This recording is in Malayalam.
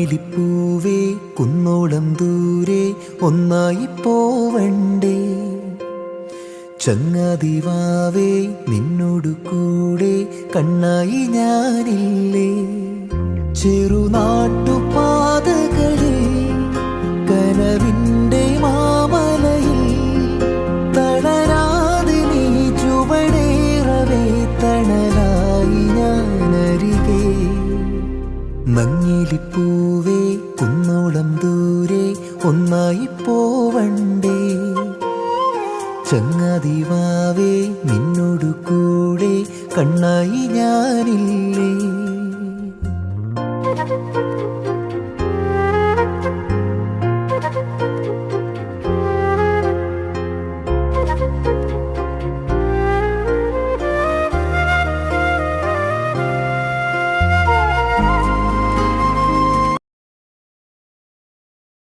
മഞ്ഞിലിപ്പൂവേ കുന്നോളം ദൂരെ ഒന്നായി പോവണ്ടേ. ചങ്ങാതിവാവേ നിന്നോടു കൂടെ കണ്ണായി ഞാനില്ലേ. ചെറുനാട്ടുപാതകളിൽ കനവിൻ്റെ മാമലയിൽ തളരാതെ നീ ചുവടേറവേ തണലായി ഞാനരികെ. മഞ്ഞിലിപ്പൂവേ കുന്നോളം ദൂരെ ഒന്നായി പോവണ്ടേ. ചങ്ങാതിവാവേ നിന്നോടു കൂടെ കണ്ണായി ഞാനില്ലേ.